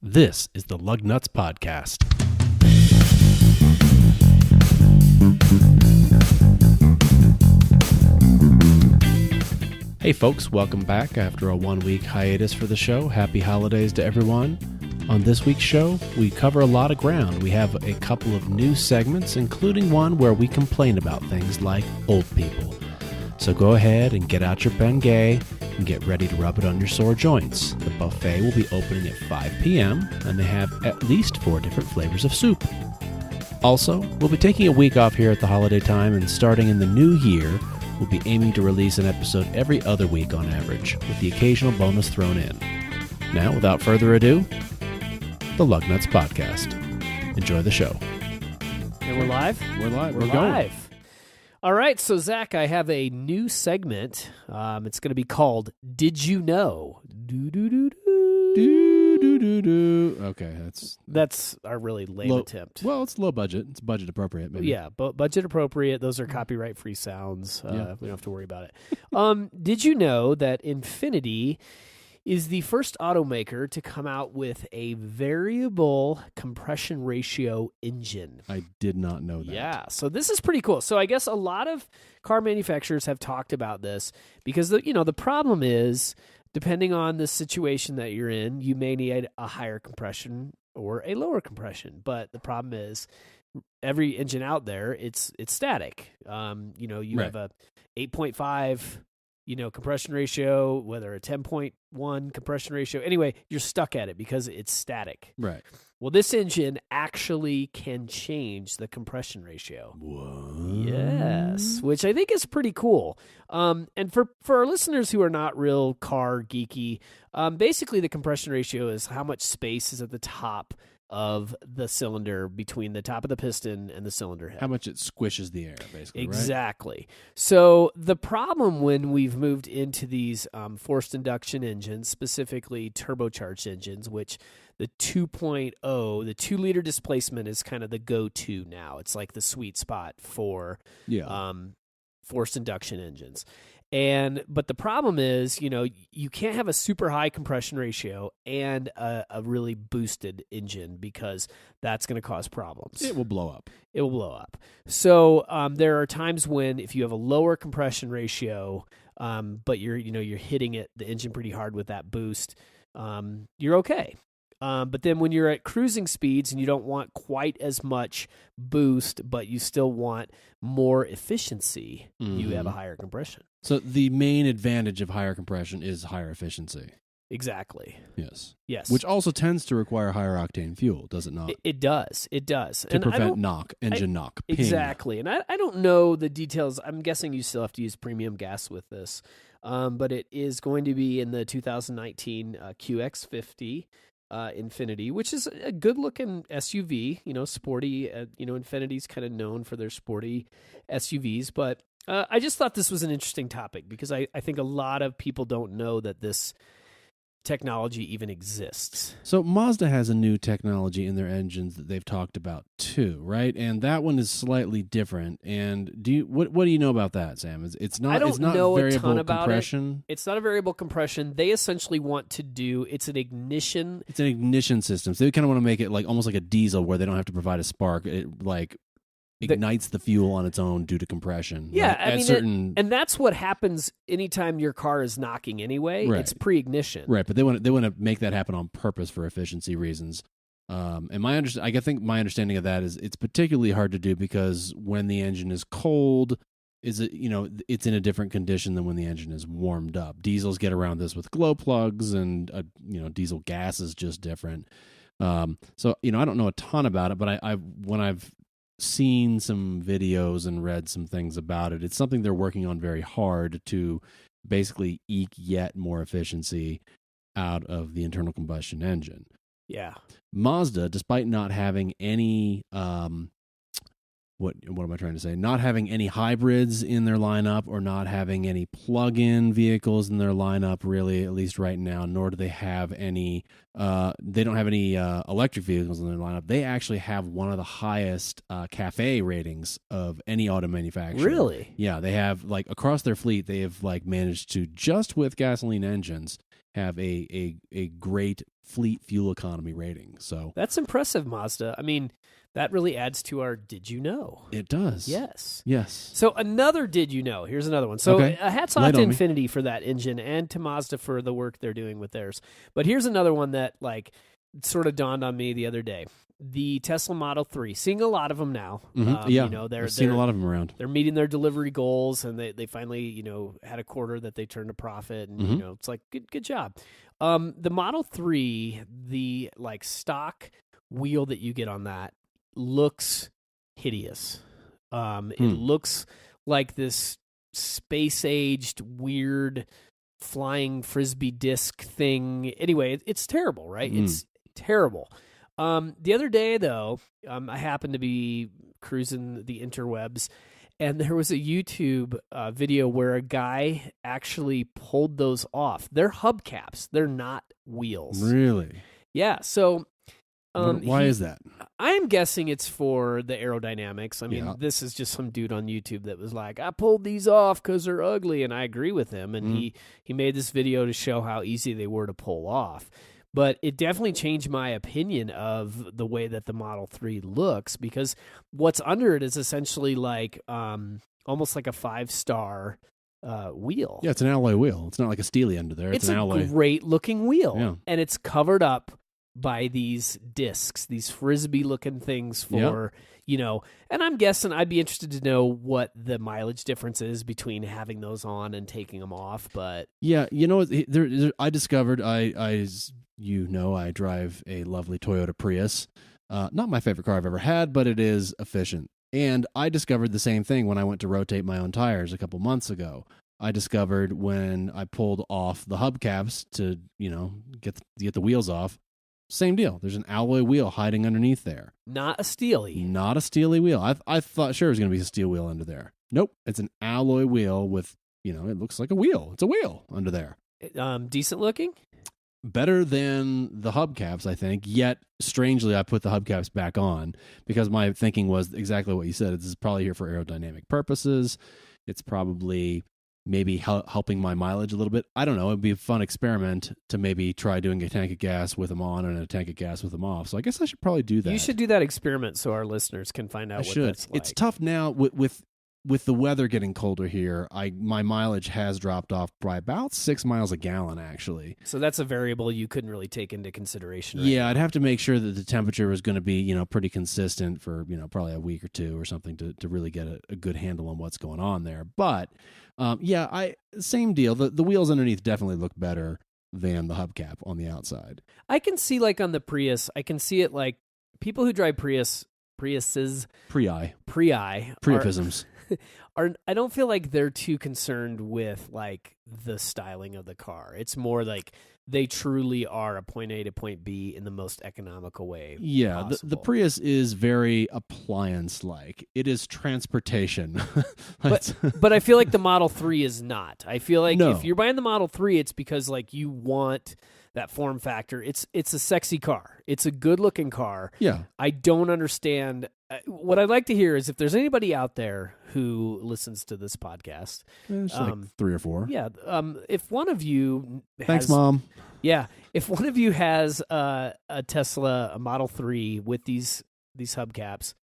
This is the Lug Nuts Podcast. Hey folks, welcome back after a 1-week hiatus for the show. Happy holidays to everyone. On this week's show, we cover a lot of ground. We have a couple of new segments, including one where we complain about things like old people. So go ahead and get out your Bengay and get ready to rub it on your sore joints. The buffet will be opening at 5 p.m. and they have at least 4 different flavors of soup. Also, we'll be taking a week off here at the holiday time, and starting in the new year, we'll be aiming to release an episode every other week on average, with the occasional bonus thrown in. Now, without further ado, the Lug Nuts Podcast. Enjoy the show. And we're live? We're live. We're live. All right, so Zach, I have a new segment. It's going to be called Did You Know? Okay, That's our really lame attempt. Well, it's low budget. It's budget appropriate, maybe. Yeah, but budget appropriate. Those are copyright-free sounds. We don't have to worry about it. Did you know that Infiniti is the first automaker to come out with a variable compression ratio engine? I did not know that. Yeah, so this is pretty cool. So I guess a lot of car manufacturers have talked about this because the problem is, depending on the situation that you're in, you may need a higher compression or a lower compression. But the problem is, every engine out there, it's static. You Right. have a 8.5 compression ratio, whether a 10.1 compression ratio. Anyway, you're stuck at it because it's static. Right. Well, this engine actually can change the compression ratio. What? Yes, which I think is pretty cool. And for our listeners who are not real car geeky, basically the compression ratio is how much space is at the top of the cylinder between the top of the piston and the cylinder head. How much it squishes the air, basically, Exactly. Right? So the problem when we've moved into these forced induction engines, specifically turbocharged engines, which the 2.0, the 2-liter displacement is kind of the go-to now. It's like the sweet spot for forced induction engines. But the problem is, you can't have a super high compression ratio and a really boosted engine because that's going to cause problems. It will blow up. It will blow up. So there are times when if you have a lower compression ratio, but you're hitting the engine pretty hard with that boost, you're okay. But then when you're at cruising speeds and you don't want quite as much boost, but you still want more efficiency, you have a higher compression. So the main advantage of higher compression is higher efficiency. Exactly. Yes. Yes. Which also tends to require higher octane fuel, does it not? It does. It does. To prevent engine knock. Ping. Exactly. And I don't know the details. I'm guessing you still have to use premium gas with this. But it is going to be in the 2019 QX50. Infiniti, which is a good-looking SUV, sporty. Infiniti's kind of known for their sporty SUVs, but I just thought this was an interesting topic because I think a lot of people don't know that this technology even exists. So Mazda has a new technology in their engines that they've talked about too, right? And that one is slightly different. And what do you know about that, Sam? It's not. I don't know variable a ton about compression. It's not a variable compression. They essentially want to do. It's an ignition. It's an ignition system. So they kind of want to make it like almost like a diesel, where they don't have to provide a spark. It ignites the fuel on its own due to compression. Yeah, right? And that's what happens anytime your car is knocking anyway. Right. It's pre-ignition. Right, but they want to make that happen on purpose for efficiency reasons. And I think my understanding of that is it's particularly hard to do because when the engine is cold, it's in a different condition than when the engine is warmed up. Diesels get around this with glow plugs, and diesel gas is just different. So I don't know a ton about it, but when I've seen some videos and read some things about it, it's something they're working on very hard to basically eke yet more efficiency out of the internal combustion engine. Yeah. Mazda, despite not having any what am I trying to say? Not having any hybrids in their lineup or not having any plug-in vehicles in their lineup, really, at least right now, nor do they have any they don't have any electric vehicles in their lineup. They actually have one of the highest CAFE ratings of any auto manufacturer. Really? Yeah, they have, like, across their fleet, they have, like, managed to, just with gasoline engines, have a great fleet fuel economy rating. So That's impressive, Mazda. I mean, that really adds to our did you know? it does. Yes. Yes. So another did you know? Here's another one. So Okay. hats off Light to on me. Infiniti for that engine and to Mazda for the work they're doing with theirs. But here's another one that like sort of dawned on me the other day. The Tesla Model 3, seeing a lot of them now. Yeah, You know, I've seen a lot of them around. They're meeting their delivery goals, and they finally, you know, had a quarter that they turned a profit, and you know, it's like good job. The Model 3, the like stock wheel that you get on that looks hideous. It looks like this space-aged, weird flying frisbee disc thing. Anyway, it's terrible, right? It's terrible. The other day, though, I happened to be cruising the interwebs, and there was a YouTube video where a guy actually pulled those off. They're hubcaps. They're not wheels. Really? Yeah. So, why is that? I'm guessing it's for the aerodynamics. I mean, Yeah. this is just some dude on YouTube that was like, I pulled these off because they're ugly, and I agree with him. And he made this video to show how easy they were to pull off. But it definitely changed my opinion of the way that the Model 3 looks, because what's under it is essentially like almost like a 5-star wheel. Yeah, it's an alloy wheel. It's not like a steely under there. It's an alloy. A great-looking wheel. Yeah. And it's covered up by these discs, these frisbee-looking things for, you know, and I'm guessing I'd be interested to know what the mileage difference is between having those on and taking them off, but... Yeah, you know, I discovered, you know, I drive a lovely Toyota Prius. Not my favorite car I've ever had, but it is efficient. And I discovered the same thing when I went to rotate my own tires a couple months ago. I discovered when I pulled off the hubcaps to, you know, get the wheels off, same deal. There's an alloy wheel hiding underneath there. Not a steely. Not a steely wheel. I thought sure it was going to be a steel wheel under there. Nope. It's an alloy wheel with, you know, it looks like a wheel. It's a wheel under there. Decent looking? Better than the hubcaps, I think. Yet, strangely, I put the hubcaps back on because my thinking was exactly what you said. This is probably here for aerodynamic purposes. It's probably maybe helping my mileage a little bit. I don't know. It'd be a fun experiment to maybe try doing a tank of gas with them on and a tank of gas with them off. So I guess I should probably do that. You should do that experiment so our listeners can find out what that's like. It's tough now with the weather getting colder here. My mileage has dropped off by about 6 miles a gallon, actually. So that's a variable you couldn't really take into consideration. Right Yeah, now. I'd have to make sure that the temperature was going to be, you know, pretty consistent for, you know, probably a week or two or something to really get a good handle on what's going on there. But same deal. The wheels underneath definitely look better than the hubcap on the outside. I can see like on the Prius, I can see it like people who drive Priuses, Priapisms. I don't feel like they're too concerned with like the styling of the car. It's more like they truly are a point A to point B in the most economical way. Yeah, the possible. Prius is very appliance-like. It is transportation. But I feel like the Model 3 is not. I feel like No. if you're buying the Model 3, it's because like you want that form factor. It's a sexy car. It's a good-looking car. Yeah. I don't understand. What I'd like to hear is if there's anybody out there who listens to this podcast. There's like 3 or 4. Yeah. If one of you Thanks, Mom. Yeah. If one of you has a Tesla, a Model 3 with these hubcaps,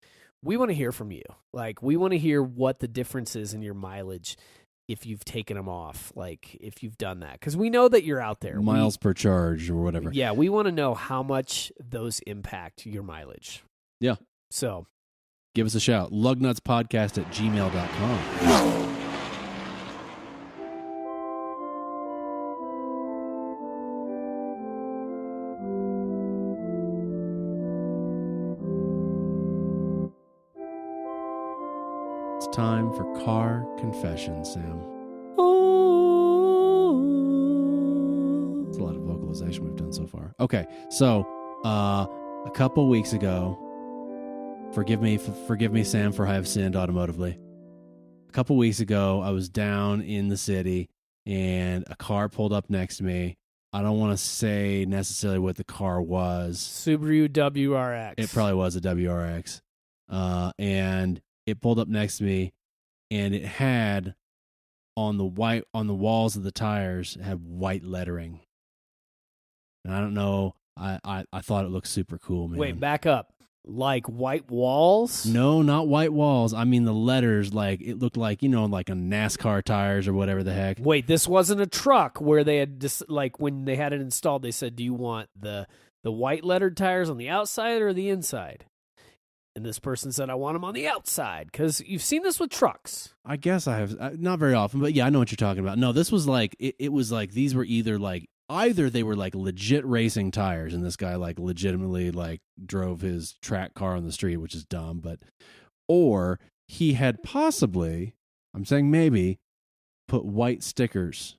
we want to hear from you. Like, we want to hear what the difference is in your mileage if you've taken them off, like if you've done that. Because we know that you're out there. Miles per charge or whatever. Yeah, we want to know how much those impact your mileage. Yeah. So give us a shout. lugnutspodcast@gmail.com. It's time for car confession, Sam. It's a lot of vocalization we've done so far. Okay, so a couple weeks ago, forgive me, Sam, for I have sinned automotively. A couple weeks ago, I was down in the city, and a car pulled up next to me. I don't want to say necessarily what the car was. Subaru WRX. It probably was a WRX. And it pulled up next to me, and it had on the walls of the tires had white lettering. And I don't know. I thought it looked super cool, man. Wait, back up. Like white walls? No, not white walls. I mean the letters. Like it looked like like a NASCAR tires or whatever the heck. Wait, this wasn't a truck where they had just like when they had it installed. They said, "Do you want the white lettered tires on the outside or the inside?" And this person said, "I want them on the outside," because you've seen this with trucks. I guess I have not very often, but yeah, I know what you're talking about. No, this was like it was like these were either they were like legit racing tires, and this guy like legitimately like drove his track car on the street, which is dumb, or he had possibly, I'm saying maybe, put white stickers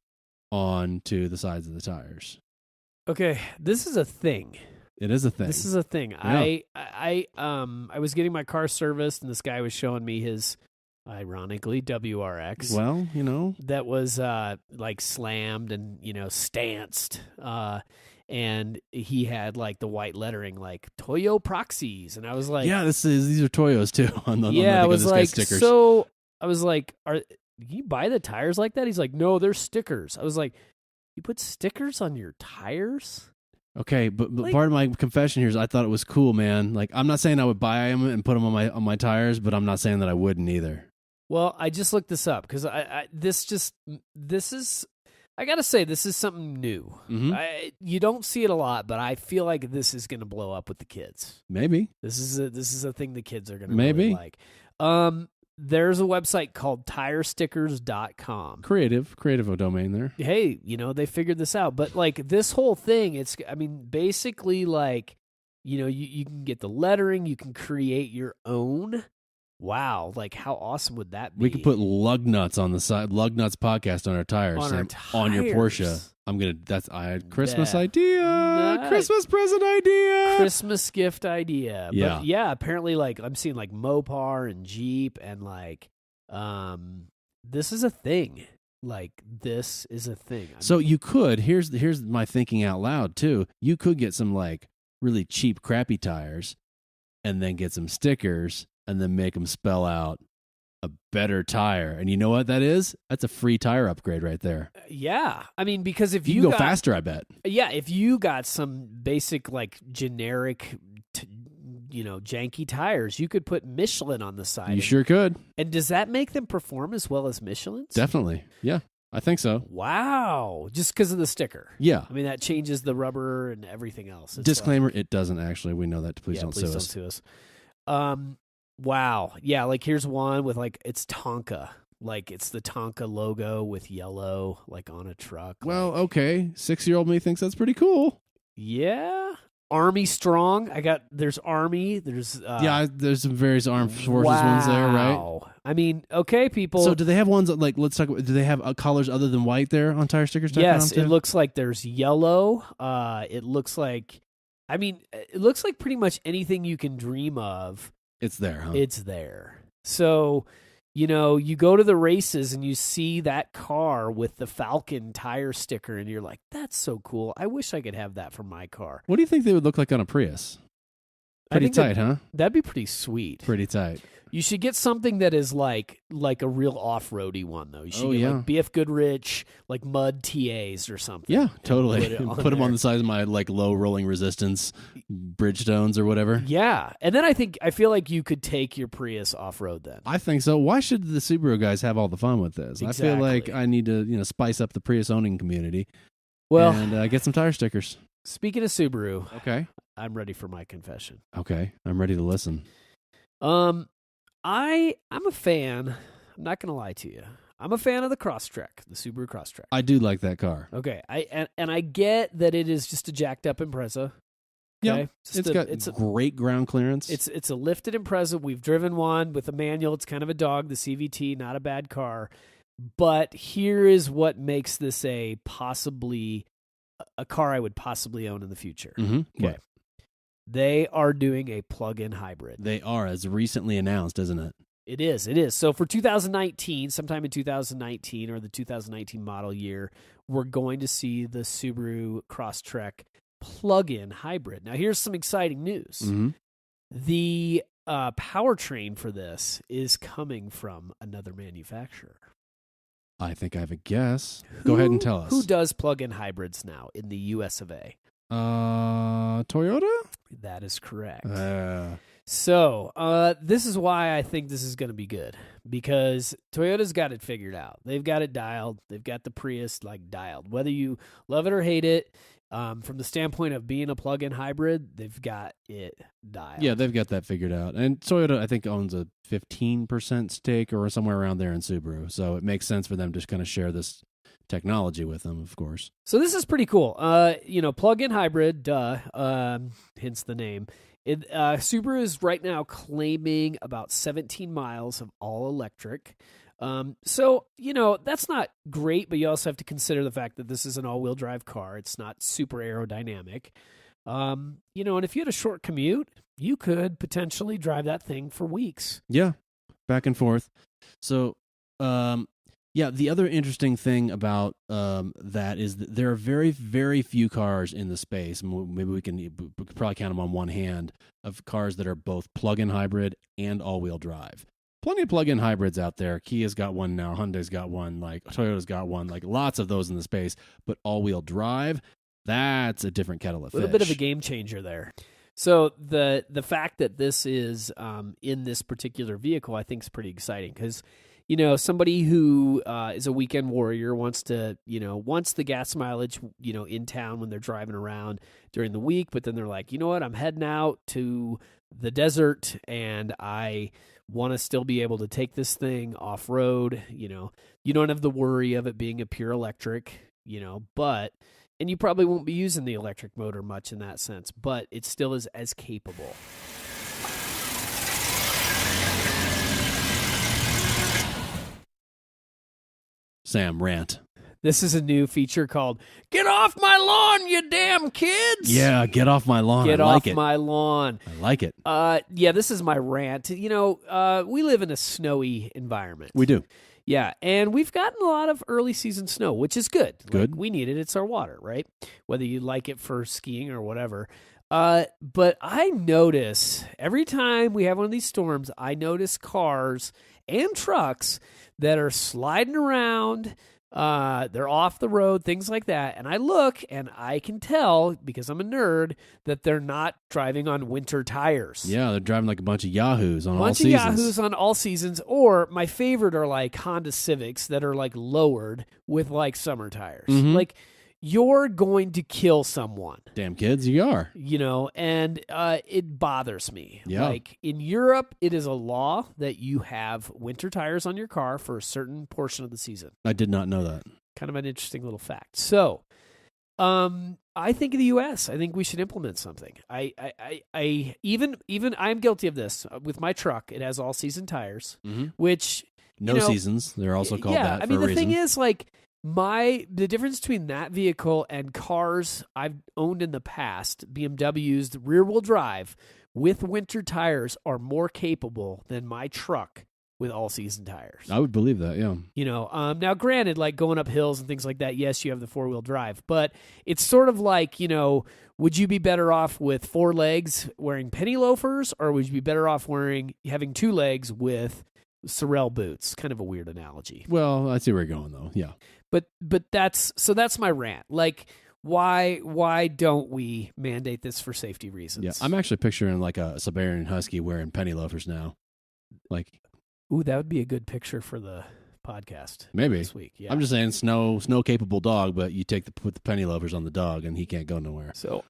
onto the sides of the tires. Okay, this is a thing. It is a thing. This is a thing. Yeah. I was getting my car serviced, and this guy was showing me his, ironically, WRX. Well, that was like slammed and stanced, and he had like the white lettering, like Toyo Proxies, and I was like, yeah, these are Toyos too. I was like, stickers. so I was like, can you buy the tires like that? He's like, no, they're stickers. I was like, you put stickers on your tires? Okay, but part of my confession here is I thought it was cool, man. Like, I'm not saying I would buy them and put them on my tires, but I'm not saying that I wouldn't either. Well, I just looked this up because this is I gotta say this is something new. Mm-hmm. You don't see it a lot, but I feel like this is going to blow up with the kids. Maybe this is a thing the kids are going to maybe really like. There's a website called TireStickers.com. Creative domain there. Hey, they figured this out, but like this whole thing, basically like, you can get the lettering, you can create your own. Wow, like how awesome would that be? We could put lug nuts on the side, Lug Nuts podcast on our tires, on your Porsche. That's a Christmas idea, Christmas present idea, Christmas gift idea. Yeah, but yeah. Apparently, like I'm seeing like Mopar and Jeep, and like, this is a thing. Like this is a thing. So you could. Here's my thinking out loud too. You could get some like really cheap, crappy tires, and then get some stickers, and then make them spell out a better tire. And you know what that is? That's a free tire upgrade right there. Yeah. I mean, because if you can go faster, I bet. Yeah, if you got some basic, like, generic, janky tires, you could put Michelin on the side. You sure could. And does that make them perform as well as Michelin's? Definitely. Yeah, I think so. Wow. Just because of the sticker. Yeah. I mean, that changes the rubber and everything else. Disclaimer, it doesn't actually. We know that. Please don't sue us. Wow. Yeah, like here's one with like it's Tonka. Like it's the Tonka logo with yellow like on a truck. Well, okay. 6-year-old me thinks that's pretty cool. Yeah. Army Strong. There's Army. There's there's some various armed forces ones there, right? I mean, okay, people. So do they have ones that, like, let's talk about, do they have colors other than white there on tire stickers? Yes, it looks like there's yellow. It looks like pretty much anything you can dream of. It's there, huh? It's there. So, you go to the races and you see that car with the Falcon tire sticker and you're like, that's so cool. I wish I could have that for my car. What do you think they would look like on a Prius? Pretty tight, huh? That'd be pretty sweet. Pretty tight. You should get something that is like a real off-roady one, though. You should get like BF Goodrich, like Mud TAs or something. Yeah, totally. Put them on the size of my like low rolling resistance Bridgestones or whatever. Yeah, and then I feel like you could take your Prius off-road then. I think so. Why should the Subaru guys have all the fun with this? Exactly. I feel like I need to spice up the Prius owning community. Well, and get some tire stickers. Speaking of Subaru, okay, I'm ready for my confession. Okay, I'm ready to listen. I'm a fan. I'm not going to lie to you. I'm a fan of the Crosstrek, the Subaru Crosstrek. I do like that car. Okay, I get that it is just a jacked up Impreza. Okay? Yeah, it's got great ground clearance. It's a lifted Impreza. We've driven one with a manual. It's kind of a dog. The CVT, not a bad car. But here is what makes this a car I would possibly own in the future. Mm-hmm. Okay. What? They are doing a plug-in hybrid. They are, as recently announced, isn't it? It is. So for 2019, sometime in 2019 or the 2019 model year, we're going to see the Subaru Crosstrek plug-in hybrid. Now, here's some exciting news. Mm-hmm. The powertrain for this is coming from another manufacturer. I think I have a guess. Go ahead and tell us. Who does plug-in hybrids now in the US of A? Toyota? That is correct. So this is why I think this is going to be good, because Toyota's got it figured out. They've got it dialed. They've got the Prius dialed. Whether you love it or hate it, from the standpoint of being a plug-in hybrid, they've got it dialed. Yeah, they've got that figured out. And Toyota, I think, owns a 15% stake or somewhere around there in Subaru. So it makes sense for them to kind of share this technology with them, of course. So this is pretty cool. Plug-in hybrid, hence the name. Subaru is right now claiming about 17 miles of all electric. So that's not great, but you also have to consider the fact that this is an all-wheel drive car. It's not super aerodynamic. And if you had a short commute, you could potentially drive that thing for weeks. Yeah, back and forth. So, the other interesting thing about that is that there are very, very few cars in the space. Maybe we could probably count them on one hand, of cars that are both plug-in hybrid and all-wheel drive. Plenty of plug-in hybrids out there. Kia's got one now. Hyundai's got one. Toyota's got one. Lots of those in the space. But all-wheel drive, that's a different kettle of fish. A little bit of a game changer there. So the fact that this is in this particular vehicle, I think, is pretty exciting because, somebody who is a weekend warrior wants the gas mileage, in town when they're driving around during the week, but then they're like, you know what, I'm heading out to the desert and I want to still be able to take this thing off road. You don't have the worry of it being a pure electric, and you probably won't be using the electric motor much in that sense, but it still is as capable. Sam, rant. This is a new feature called "Get Off My Lawn, You Damn Kids." Yeah, get off my lawn. Get I like off it. my lawn. I like it. This is my rant. We live in a snowy environment. We do. Yeah, and we've gotten a lot of early season snow, which is good. Good. We need it. It's our water, right? Whether you like it for skiing or whatever. But I notice every time we have one of these storms, I notice cars and trucks that are sliding around. They're off the road, things like that. And I look and I can tell, because I'm a nerd, that they're not driving on winter tires. Yeah, they're driving like a bunch of Yahoos on all seasons. Yahoos on all seasons. Or my favorite are Honda Civics that are lowered with summer tires. Mm-hmm. You're going to kill someone. Damn kids, you are. And it bothers me. Yeah. In Europe, it is a law that you have winter tires on your car for a certain portion of the season. I did not know that. Kind of an interesting little fact. So, I think in the U.S., I think we should implement something. I'm guilty of this. With my truck, it has all-season tires, which... No seasons. They're also called that for a reason. The thing is, the difference between that vehicle and cars I've owned in the past, BMWs, the rear-wheel drive with winter tires, are more capable than my truck with all-season tires. I would believe that, yeah. Now granted, going up hills and things like that, yes, you have the four-wheel drive, but it's sort of would you be better off with 4 legs wearing penny loafers, or would you be better off having 2 legs with Sorel boots? Kind of a weird analogy. Well, I see where you're going, though, yeah. But that's my rant. Why don't we mandate this for safety reasons? Yeah, I'm actually picturing a Siberian Husky wearing penny loafers now. Ooh, that would be a good picture for the podcast. Maybe this week. Yeah. I'm just saying snow capable dog, but you put the penny loafers on the dog and he can't go nowhere. So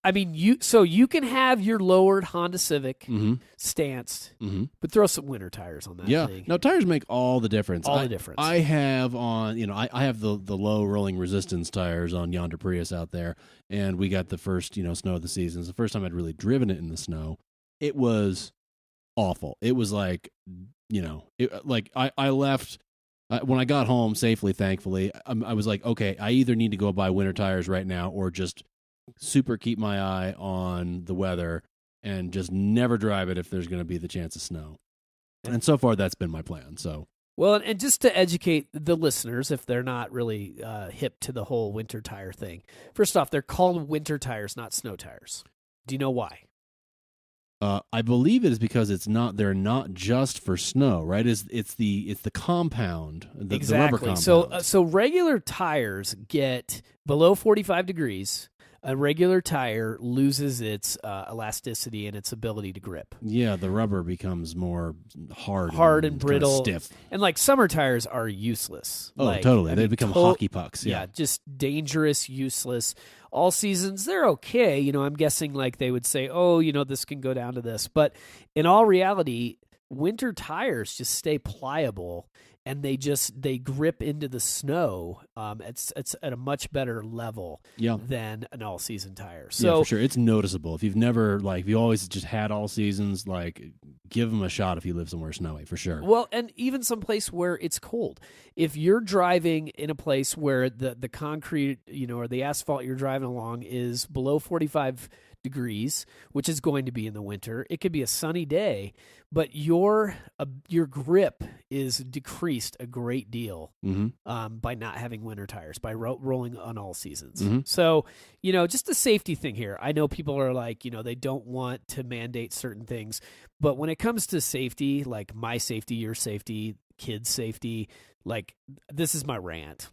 you can have your lowered Honda Civic stanced, but throw some winter tires on that thing. No, tires make all the difference. The difference. I have I have the low rolling resistance tires on yonder Prius out there, and we got the first snow of the season. It's the first time I'd really driven it in the snow. It was awful. It was I left. When I got home safely, thankfully, I was like, okay, I either need to go buy winter tires right now or just super keep my eye on the weather and just never drive it if there's going to be the chance of snow. And so far, that's been my plan. So, well, and just to educate the listeners, if they're not really hip to the whole winter tire thing, first off, they're called winter tires, not snow tires. Do you know why? I believe it is because they're not just for snow, right? It's the compound, the rubber compound. So regular tires get below 45 degrees. a regular tire loses its elasticity and its ability to grip. Yeah, the rubber becomes more hard and brittle, stiff. And like summer tires are useless. Oh, totally. They become hockey pucks. Yeah, just dangerous, useless. All seasons, they're okay. I'm guessing like they would say, oh, this can go down to this. But in all reality, winter tires just stay pliable and they grip into the snow. It's at a much better level than an all season tire. So yeah, for sure. It's noticeable. If you've never if you always just had all seasons, give them a shot if you live somewhere snowy, for sure. Well, and even someplace where it's cold. If you're driving in a place where the concrete, or the asphalt you're driving along is below 45 degrees, which is going to be in the winter, it could be a sunny day, but your grip is decreased a great deal by not having winter tires, by rolling on all seasons. So, just a safety thing here. I know people are like, they don't want to mandate certain things, but when it comes to safety, like my safety, your safety, kids' safety, this is my rant.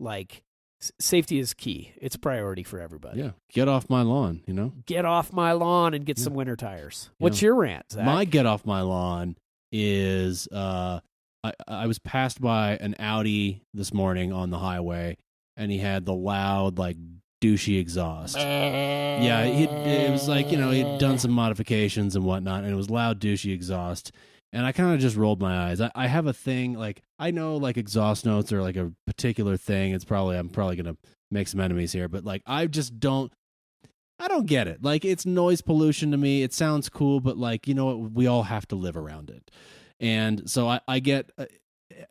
Safety is key. It's a priority for everybody. Yeah. Get off my lawn, Get off my lawn and get some winter tires. What's your rant, Zach? My get off my lawn is I was passed by an Audi this morning on the highway, and he had the loud, douchey exhaust. Yeah, it was he'd done some modifications and whatnot, and it was loud, douchey exhaust. And I kind of just rolled my eyes. I have a thing, I know exhaust notes are a particular thing. I'm probably going to make some enemies here, but I just don't get it. It's noise pollution to me. It sounds cool, but we all have to live around it. And so I get,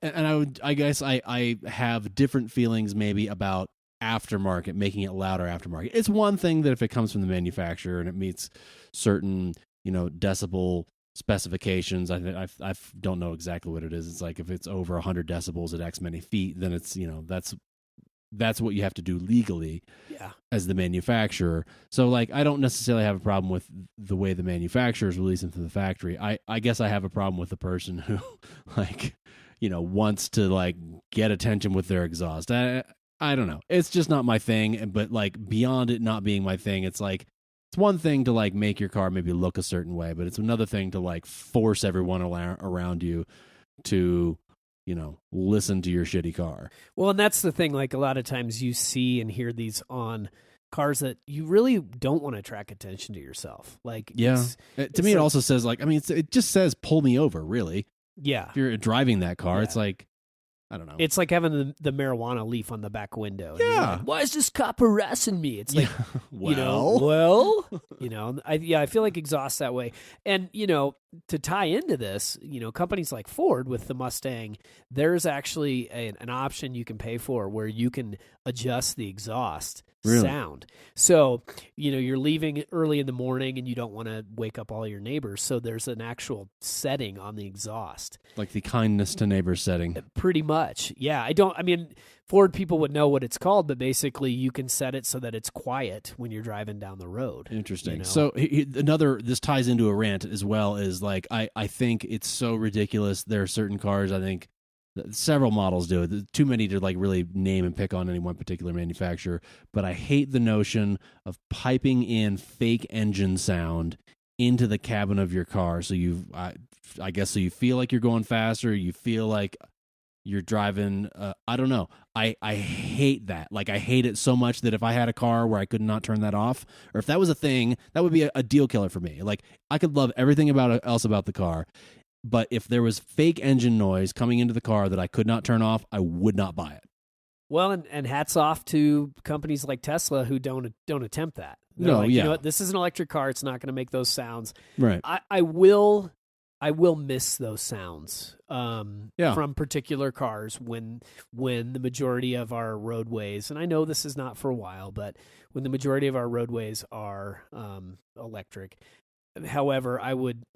and I guess I have different feelings maybe about aftermarket, making it louder aftermarket. It's one thing that if it comes from the manufacturer and it meets certain, decibel specifications, I don't know exactly what it is. It's if it's over 100 decibels at X many feet, then it's that's what you have to do legally as the manufacturer. So I don't necessarily have a problem with the way the manufacturer is releasing from the factory. I guess I have a problem with the person who wants to get attention with their exhaust. I don't know. It's just not my thing. But beyond it not being my thing, it's it's one thing to make your car maybe look a certain way, but it's another thing to force everyone around you to listen to your shitty car. Well, and that's the thing. A lot of times you see and hear these on cars that you really don't want to attract attention to yourself. To me, it also says it just says pull me over. Really, yeah. If you're driving that car, it's I don't know. It's like having the marijuana leaf on the back window. Yeah. Why is this cop harassing me? It's well, I feel like exhaust that way. And, to tie into this, companies like Ford with the Mustang, there's actually an option you can pay for where you can adjust the exhaust sound. So, you're leaving early in the morning and you don't want to wake up all your neighbors. So there's an actual setting on the exhaust. Like the kindness to neighbors setting. Pretty much. Yeah. Ford people would know what it's called, but basically you can set it so that it's quiet when you're driving down the road. Interesting. So this ties into a rant as well, is I think it's so ridiculous. There are certain cars, I think several models do it. Too many to really name and pick on any one particular manufacturer, but I hate the notion of piping in fake engine sound into the cabin of your car. So I guess so you feel like you're going faster, you feel like you're driving, I don't know. I hate that. I hate it so much that if I had a car where I could not turn that off, or if that was a thing, that would be a deal killer for me. I could love everything else about the car, but if there was fake engine noise coming into the car that I could not turn off, I would not buy it. Well, and hats off to companies like Tesla who don't attempt that. They're you know what, this is an electric car. It's not going to make those sounds. Right. I will miss those sounds from particular cars when the majority of our roadways, and I know this is not for a while, but when the majority of our roadways are electric. However, I would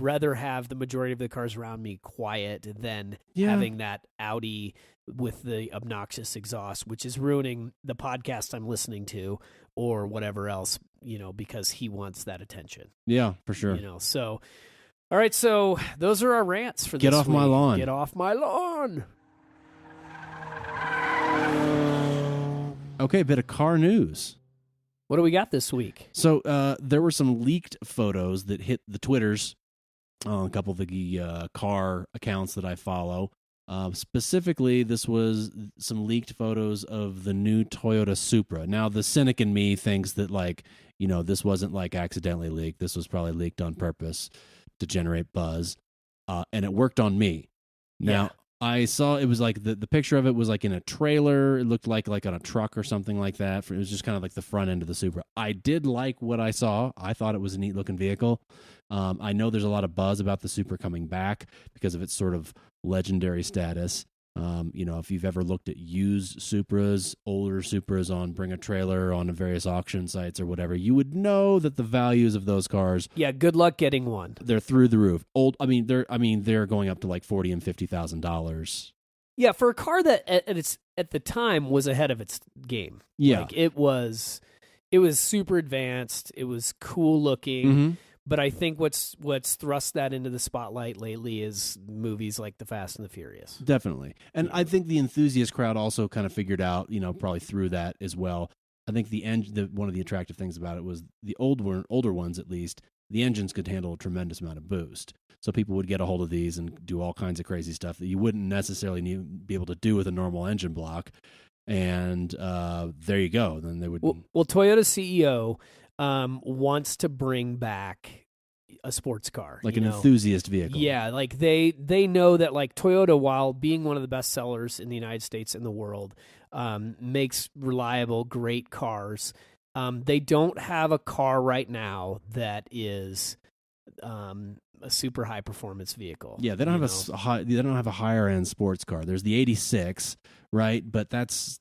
rather have the majority of the cars around me quiet than having that Audi with the obnoxious exhaust, which is ruining the podcast I'm listening to or whatever else, because he wants that attention. Yeah, for sure. So, all right. So those are our rants for this week. Get off my lawn. Get off my lawn. Okay, a bit of car news. What do we got this week? So there were some leaked photos that hit the Twitters on a couple of the car accounts that I follow. Specifically, this was some leaked photos of the new Toyota Supra. Now, the cynic in me thinks that, like, this wasn't like accidentally leaked. This was probably leaked on purpose to generate buzz, and it worked on me. Now, I saw it was like the picture of it was like in a trailer. It looked like on a truck or something like that. It was just kind of like the front end of the Supra. I did like what I saw. I thought it was a neat looking vehicle. I know there's a lot of buzz about the Supra coming back because of its sort of legendary status. If you've ever looked at used Supras, older Supras on Bring a Trailer, on various auction sites or whatever, you would know that the values of those cars. Yeah, good luck getting one. They're through the roof. They're going up to like $40,000 and $50,000. Yeah, for a car that at the time was ahead of its game. Yeah, like it was super advanced. It was cool looking. Mm-hmm. But I think what's thrust that into the spotlight lately is movies like The Fast and the Furious. Definitely. And I think the enthusiast crowd also kind of figured out, probably through that as well. I think one of the attractive things about it was the older ones, at least, the engines could handle a tremendous amount of boost. So people would get a hold of these and do all kinds of crazy stuff that you wouldn't necessarily be able to do with a normal engine block. And there you go. Then they would. Well, Toyota CEO wants to bring back a sports car, like an enthusiast vehicle. Yeah, like they know that, like, Toyota, while being one of the best sellers in the United States and the world, makes reliable, great cars. They don't have a car right now that is a super high performance vehicle. Yeah, they don't have a higher end sports car. There's the 86, right? But that's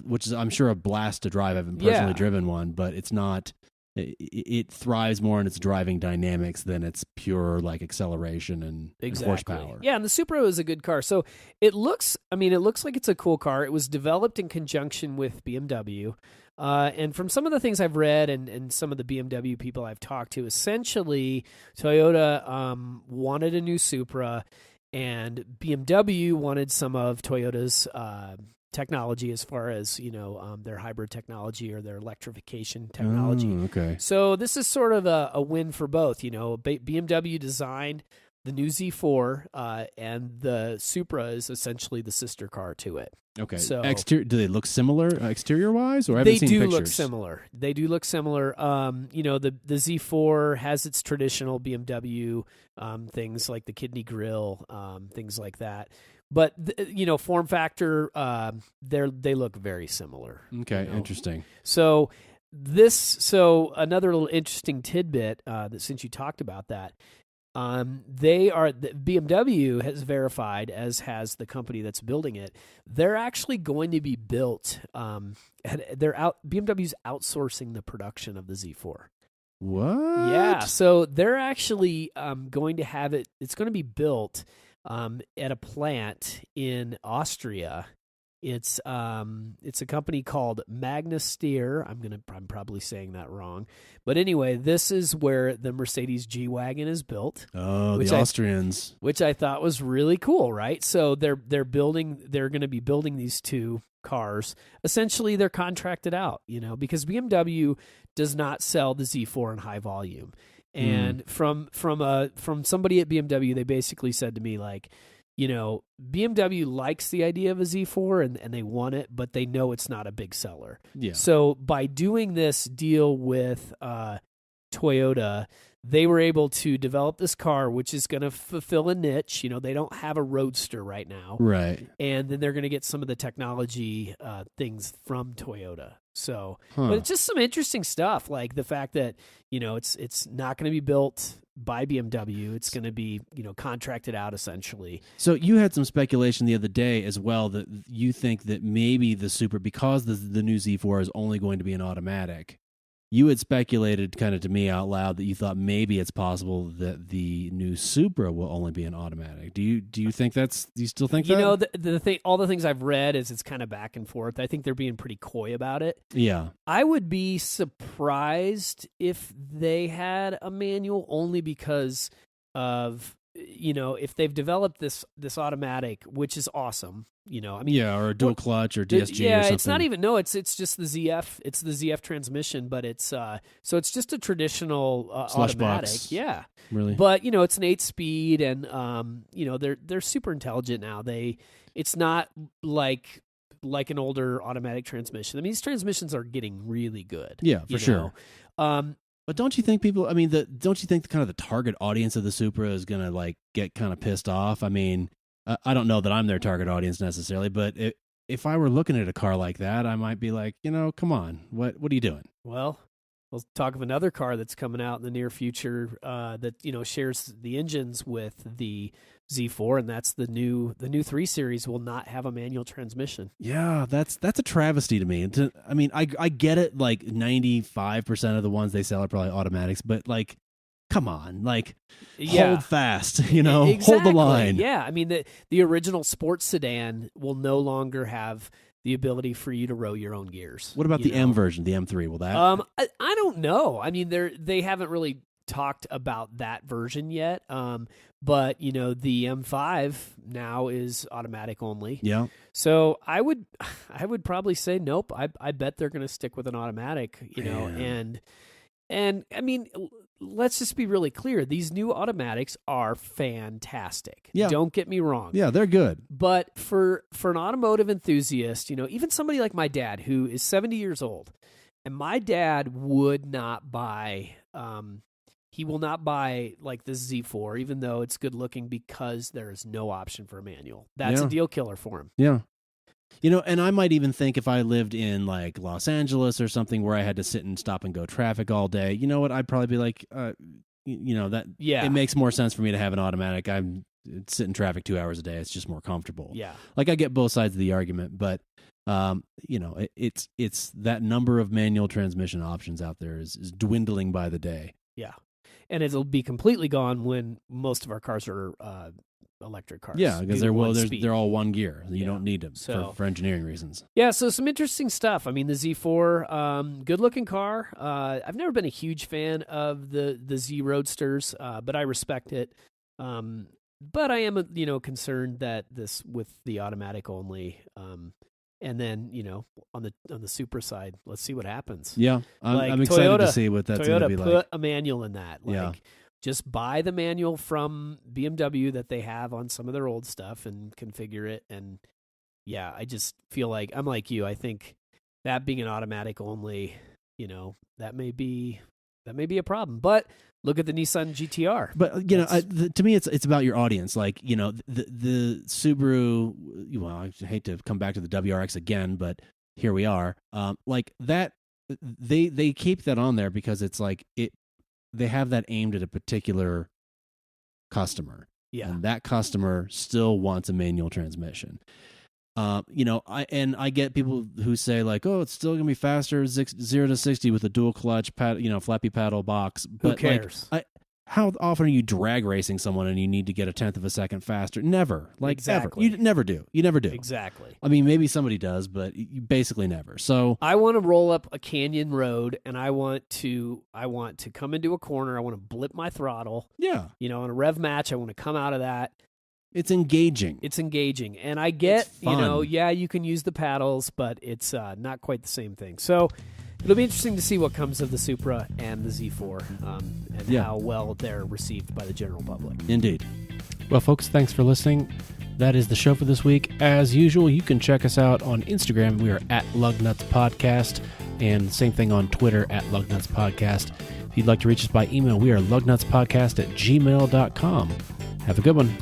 which is, I'm sure, a blast to drive. I haven't personally driven one, but it's not. It thrives more in its driving dynamics than its pure like acceleration and horsepower. Yeah, and the Supra is a good car. So it looks like it's a cool car. It was developed in conjunction with BMW. And from some of the things I've read and some of the BMW people I've talked to, essentially Toyota wanted a new Supra, and BMW wanted some of Toyota's technology as far as their hybrid technology or their electrification technology. Okay. So this is sort of a win for both. BMW designed the new Z4, and the Supra is essentially the sister car to it. Okay. So do they look similar exterior wise, or I they haven't seen do pictures? look similar. They do look similar. The Z4 has its traditional BMW things like the kidney grille, things like that. But form factor, they look very similar. Okay, interesting. So another little interesting tidbit that, since you talked about that, BMW has verified, as has the company that's building it. They're actually going to be built. BMW's outsourcing the production of the Z4. What? Yeah, so they're actually going to have it. It's going to be built at a plant in Austria. It's a company called Magnasteer. I'm probably saying that wrong, but anyway, this is where the Mercedes G-Wagon is built. Oh, the Austrians, which I thought was really cool, right? So they're going to be building these two cars. Essentially, they're contracted out, because BMW does not sell the Z4 in high volume. And from somebody at BMW, they basically said to me, like, BMW likes the idea of a Z4 and they want it, but they know it's not a big seller. Yeah. So by doing this deal with Toyota, they were able to develop this car, which is going to fulfill a niche. They don't have a Roadster right now. Right. And then they're going to get some of the technology things from Toyota. So, but it's just some interesting stuff, like the fact that, it's not going to be built by BMW. It's going to be, contracted out essentially. So you had some speculation the other day as well that you think that maybe the Supra, because the new Z4 is only going to be an automatic, you had speculated kind of to me out loud that you thought maybe it's possible that the new Supra will only be an automatic. Do you think do you still think that? The thing, all the things I've read is it's kind of back and forth. I think they're being pretty coy about it. Yeah. I would be surprised if they had a manual, only because of if they've developed this automatic, which is awesome, I mean, or a dual clutch or DSG or something. It's not even, it's just the ZF. It's the ZF transmission, but it's so it's just a traditional slush automatic. box. Yeah. Really? But, it's an 8-speed, and they're super intelligent now. It's not like an older automatic transmission. I mean, these transmissions are getting really good. Yeah, for sure. But don't you think people? I mean, don't you think the target audience of the Supra is gonna get kind of pissed off? I mean, I don't know that I'm their target audience necessarily, but if I were looking at a car like that, I might be like, come on, what are you doing? Well, we'll talk of another car that's coming out in the near future that shares the engines with the Z4, and that's the new 3 Series will not have a manual transmission. Yeah, that's a travesty to me. I mean, I get it. 95% of the ones they sell are probably automatics, but come on, hold fast, Exactly. hold the line. Yeah, I mean the original sports sedan will no longer have the ability for you to row your own gears. What about the M version, the M3? Will that? I don't know. I mean, they haven't really talked about that version yet. But the M5 now is automatic only. Yeah. So I would probably say nope. I bet they're going to stick with an automatic. And I mean, let's just be really clear. These new automatics are fantastic. Yeah. Don't get me wrong. Yeah, they're good. But for an automotive enthusiast, even somebody like my dad who is 70 years old, and my dad would not buy he will not buy the Z4, even though it's good looking, because there is no option for a manual. That's a deal killer for him. Yeah. And I might even think if I lived in Los Angeles or something where I had to sit and stop and go traffic all day, you know what? I'd probably be like, it makes more sense for me to have an automatic. I'm sit in traffic 2 hours a day. It's just more comfortable. Yeah. I get both sides of the argument, but it's that number of manual transmission options out there is dwindling by the day. Yeah. And it'll be completely gone when most of our cars are electric cars. Yeah, because they're all one gear. You don't need them for engineering reasons. Yeah, so some interesting stuff. I mean, the Z4, good-looking car. I've never been a huge fan of the Z Roadsters, but I respect it. But I am, concerned that this with the automatic only. And then, on the Supra side, let's see what happens. Yeah, I'm excited to see what that's going to be like. Toyota put a manual in that. Just buy the manual from BMW that they have on some of their old stuff and configure it. And, yeah, I just feel like, I'm like you, I think that being an automatic only, that may be a problem. But look at the Nissan GTR. But to me, it's about your audience. The Subaru. Well, I hate to come back to the WRX again, but here we are. That they keep that on there because it's they have that aimed at a particular customer. Yeah, and that customer still wants a manual transmission. I get people who say it's still gonna be faster 0 to 60 with a dual clutch flappy paddle box. But who cares? How often are you drag racing someone and you need to get a 1/10 of a second faster? Never. Exactly. Ever. You never do. Exactly. I mean, maybe somebody does, but you basically never. So I want to roll up a canyon road and I want to come into a corner. I want to blip my throttle. Yeah. On a rev match, I want to come out of that. It's engaging. And I get, you can use the paddles, but it's not quite the same thing. So it'll be interesting to see what comes of the Supra and the Z4 and how well they're received by the general public. Indeed. Well, folks, thanks for listening. That is the show for this week. As usual, you can check us out on Instagram. We are at Lugnuts Podcast, and same thing on Twitter at Lugnuts Podcast. If you'd like to reach us by email, we are lugnutspodcast@gmail.com. Have a good one.